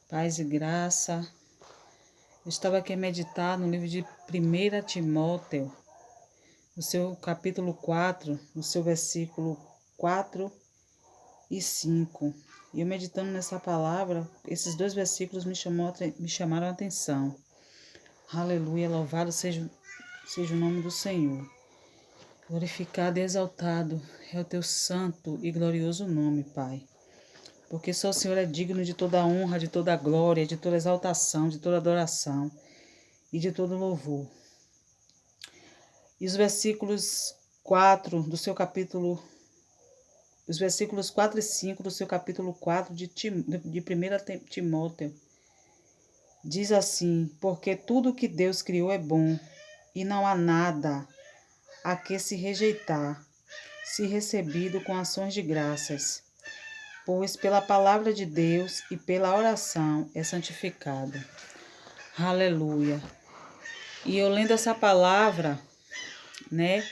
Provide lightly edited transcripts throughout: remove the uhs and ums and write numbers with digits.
Paz e graça. Eu estava aqui a meditar no livro de 1 Timóteo, no seu capítulo 4, no seu versículo 4 e 5. E eu meditando nessa palavra, esses dois versículos me chamaram a atenção. Aleluia, louvado seja o nome do Senhor. Glorificado e exaltado é o teu santo e glorioso nome, Pai. Porque só o Senhor é digno de toda honra, de toda glória, de toda exaltação, de toda adoração e de todo louvor. E os versículos 4 do seu capítulo, os versículos 4 e 5 do seu capítulo 4 de 1 Timóteo, diz assim: porque tudo que Deus criou é bom, e não há nada a que se rejeitar, se recebido com ações de graças. Pois pela palavra de Deus e pela oração é santificado. Aleluia. E eu lendo essa palavra, né,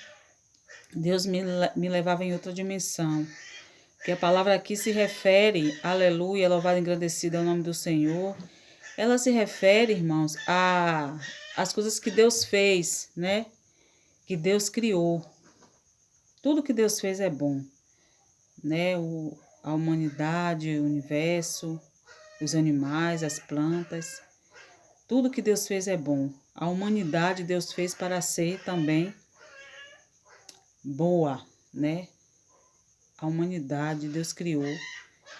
Deus me levava em outra dimensão. Que a palavra aqui se refere, aleluia, louvado e engrandecido é o nome do Senhor. Ela se refere, irmãos, às coisas que Deus fez, né, que Deus criou. Tudo que Deus fez é bom, né, a humanidade, o universo, os animais, as plantas. Tudo que Deus fez é bom. A humanidade Deus fez para ser também boa, né? A humanidade Deus criou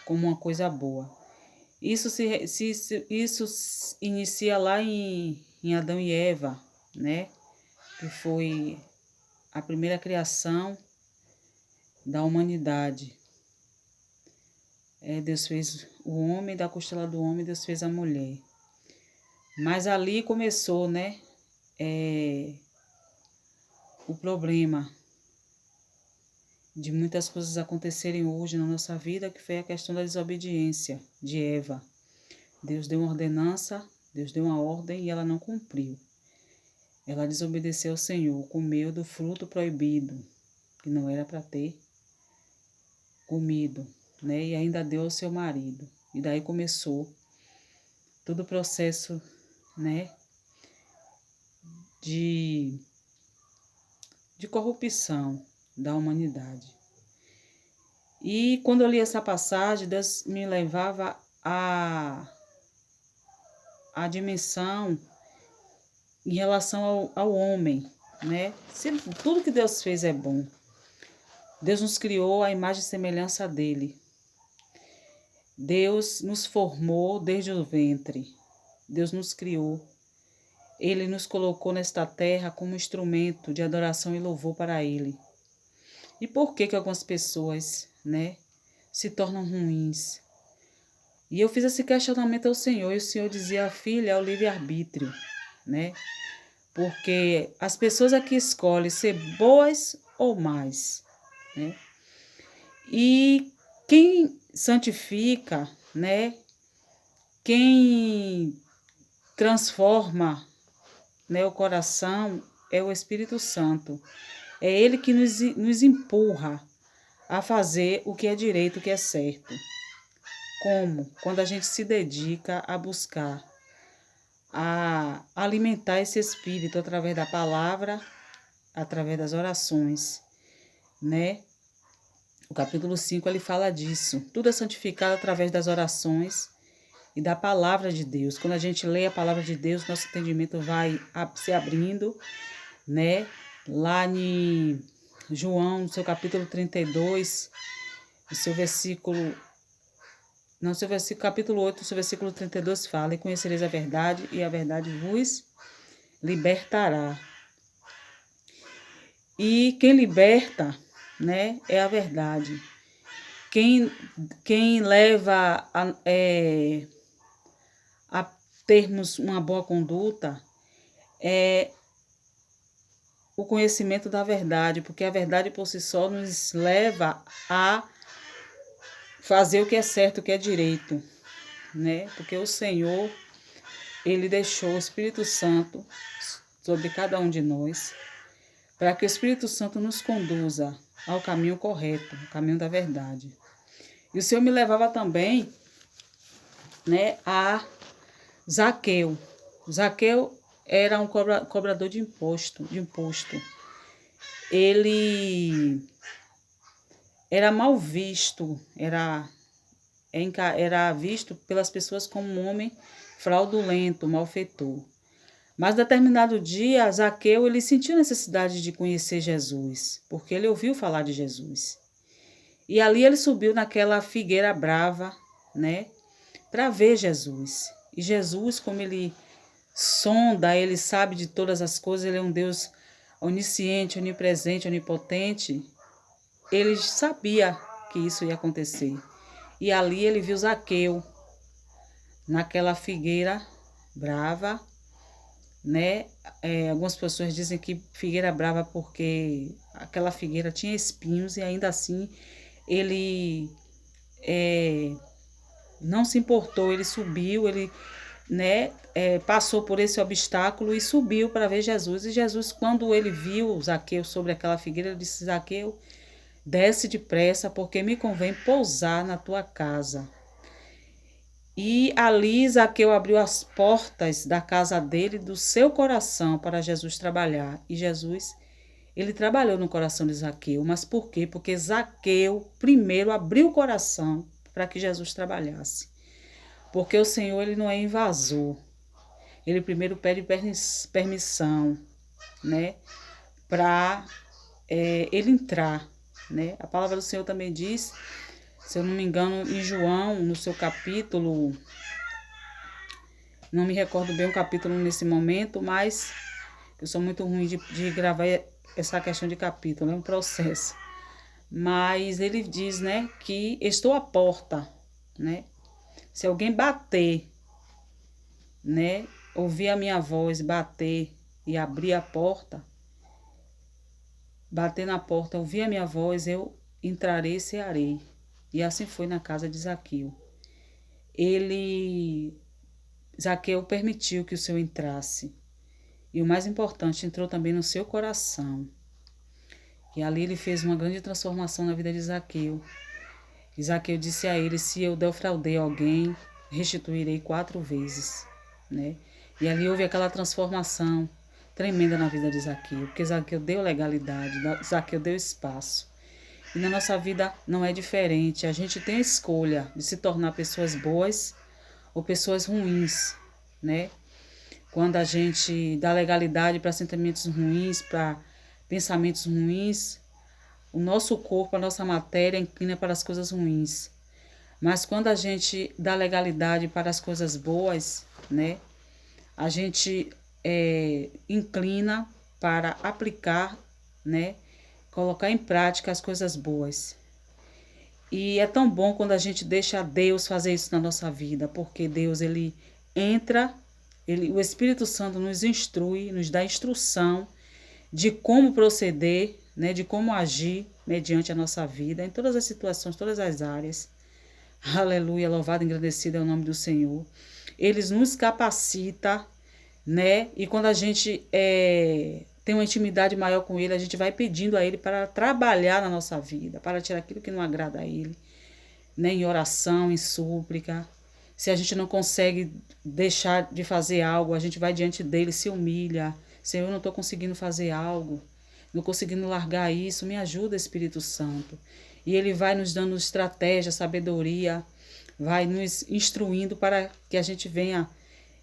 como uma coisa boa. Isso inicia lá em Adão e Eva, né? Que foi a primeira criação da humanidade. Deus fez o homem, da costela do homem, Deus fez a mulher. Mas ali começou, né? O problema de muitas coisas acontecerem hoje na nossa vida, que foi a questão da desobediência de Eva. Deus deu uma ordenança, Deus deu uma ordem e ela não cumpriu. Ela desobedeceu ao Senhor, comeu do fruto proibido, que não era para ter comido, né? E ainda deu ao seu marido. E daí começou todo o processo, né, de corrupção da humanidade. E quando eu li essa passagem, Deus me levava à dimensão em relação ao homem, né? Se tudo que Deus fez é bom. Deus nos criou à imagem e semelhança dele. Deus nos formou desde o ventre. Deus nos criou. Ele nos colocou nesta terra como instrumento de adoração e louvor para ele. E por que algumas pessoas, né, se tornam ruins? E eu fiz esse questionamento ao Senhor, e o Senhor dizia: filha, é o livre-arbítrio, né? Porque as pessoas aqui escolhem ser boas ou más, né? E quem santifica, né? Quem transforma, né, o coração é o Espírito Santo. É Ele que nos empurra a fazer o que é direito, o que é certo. Como? Quando a gente se dedica a buscar, a alimentar esse Espírito através da palavra, através das orações, né? O capítulo 5 ele fala disso. Tudo é santificado através das orações e da palavra de Deus. Quando a gente lê a palavra de Deus, nosso entendimento vai se abrindo, né? Lá em João, no seu capítulo 32, o seu versículo... No seu versículo, capítulo 8, o seu versículo 32 fala: e conhecereis a verdade, e a verdade vos libertará. E quem liberta, né, é a verdade. Quem leva a termos uma boa conduta é o conhecimento da verdade, porque a verdade por si só nos leva a fazer o que é certo, o que é direito, né? Porque o Senhor, Ele deixou o Espírito Santo sobre cada um de nós, para que o Espírito Santo nos conduza ao caminho correto, o caminho da verdade. E o Senhor me levava também né, a Zaqueu. Zaqueu era um cobrador de imposto. Ele era mal visto, era visto pelas pessoas como um homem fraudulento, malfeitor. Mas, determinado dia, Zaqueu ele sentiu necessidade de conhecer Jesus, porque ele ouviu falar de Jesus. E ali ele subiu naquela figueira brava, né, para ver Jesus. E Jesus, como ele sonda, ele sabe de todas as coisas, ele é um Deus onisciente, onipresente, onipotente. Ele sabia que isso ia acontecer. E ali ele viu Zaqueu naquela figueira brava, né? Algumas pessoas dizem que figueira brava porque aquela figueira tinha espinhos e ainda assim ele não se importou, ele subiu, ele, né, passou por esse obstáculo e subiu para ver Jesus. E Jesus, quando ele viu Zaqueu sobre aquela figueira, ele disse: Zaqueu, desce depressa, porque me convém pousar na tua casa. E ali Zaqueu abriu as portas da casa dele, do seu coração, para Jesus trabalhar. E Jesus, ele trabalhou no coração de Zaqueu. Mas por quê? Porque Zaqueu primeiro abriu o coração para que Jesus trabalhasse. Porque o Senhor, ele não é invasor. Ele primeiro pede permissão, né, para ele entrar, né? A palavra do Senhor também diz, se eu não me engano, em João, no seu capítulo, não me recordo bem o capítulo nesse momento, mas eu sou muito ruim de gravar essa questão de capítulo, é um processo. Mas ele diz, né, que estou à porta, né? Se alguém bater, né, ouvir a minha voz, bater e abrir a porta, bater na porta, ouvir a minha voz, eu entrarei e cearei. E assim foi na casa de Zaqueu. Zaqueu permitiu que o Senhor entrasse. E o mais importante, entrou também no seu coração. E ali ele fez uma grande transformação na vida de Zaqueu. E Zaqueu disse a ele: se eu defraudei alguém, restituirei 4 vezes, né? E ali houve aquela transformação tremenda na vida de Zaqueu, porque Zaqueu deu legalidade, Zaqueu deu espaço. E na nossa vida não é diferente. A gente tem a escolha de se tornar pessoas boas ou pessoas ruins, né? Quando a gente dá legalidade para sentimentos ruins, para pensamentos ruins, o nosso corpo, a nossa matéria inclina para as coisas ruins. Mas quando a gente dá legalidade para as coisas boas, né, a gente inclina para aplicar, né, colocar em prática as coisas boas. E é tão bom quando a gente deixa Deus fazer isso na nossa vida, porque Deus, ele entra, o Espírito Santo nos instrui, nos dá instrução de como proceder, né, de como agir mediante a nossa vida, em todas as situações, todas as áreas. Aleluia, louvado e engrandecido é o nome do Senhor. Eles nos capacita, né, e quando a gente tem uma intimidade maior com Ele, a gente vai pedindo a Ele para trabalhar na nossa vida, para tirar aquilo que não agrada a Ele, né, em oração, em súplica. Se a gente não consegue deixar de fazer algo, a gente vai diante dele, se humilha. Senhor, eu não estou conseguindo fazer algo, não conseguindo largar isso, me ajuda, Espírito Santo. E ele vai nos dando estratégia, sabedoria, vai nos instruindo para que a gente venha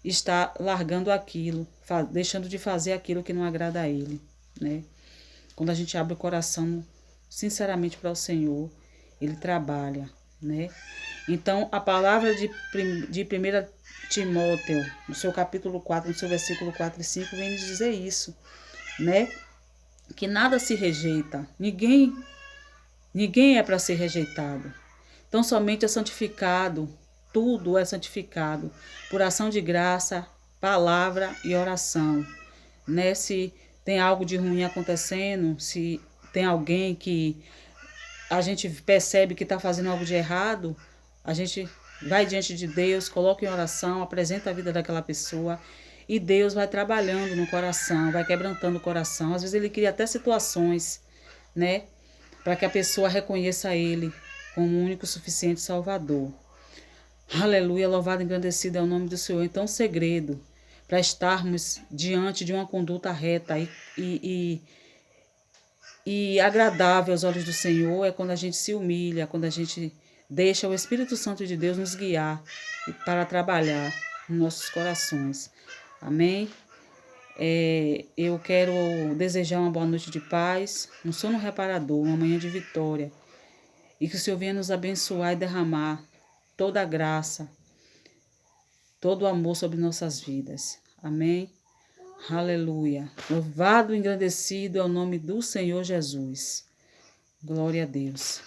estar largando aquilo, deixando de fazer aquilo que não agrada a ele, né? Quando a gente abre o coração sinceramente para o Senhor, ele trabalha, né? Então, a palavra de 1 Timóteo, no seu capítulo 4, no seu versículo 4 e 5, vem nos dizer isso, né? Que nada se rejeita, ninguém é para ser rejeitado. Então, somente é santificado, tudo é santificado, por ação de graça, palavra e oração, né? Se tem algo de ruim acontecendo, se tem alguém que a gente percebe que está fazendo algo de errado, a gente vai diante de Deus, coloca em oração, apresenta a vida daquela pessoa e Deus vai trabalhando no coração, vai quebrantando o coração. Às vezes ele cria até situações, né, para que a pessoa reconheça Ele como o único suficiente Salvador. Aleluia, louvado e engrandecido é o nome do Senhor. Então, o segredo para estarmos diante de uma conduta reta e agradável aos olhos do Senhor é quando a gente se humilha, quando a gente deixa o Espírito Santo de Deus nos guiar para trabalhar nos nossos corações. Amém? Eu quero desejar uma boa noite de paz, um sono reparador, uma manhã de vitória. E que o Senhor venha nos abençoar e derramar toda a graça, todo o amor sobre nossas vidas. Amém? Aleluia. Louvado e engrandecido é o nome do Senhor Jesus. Glória a Deus.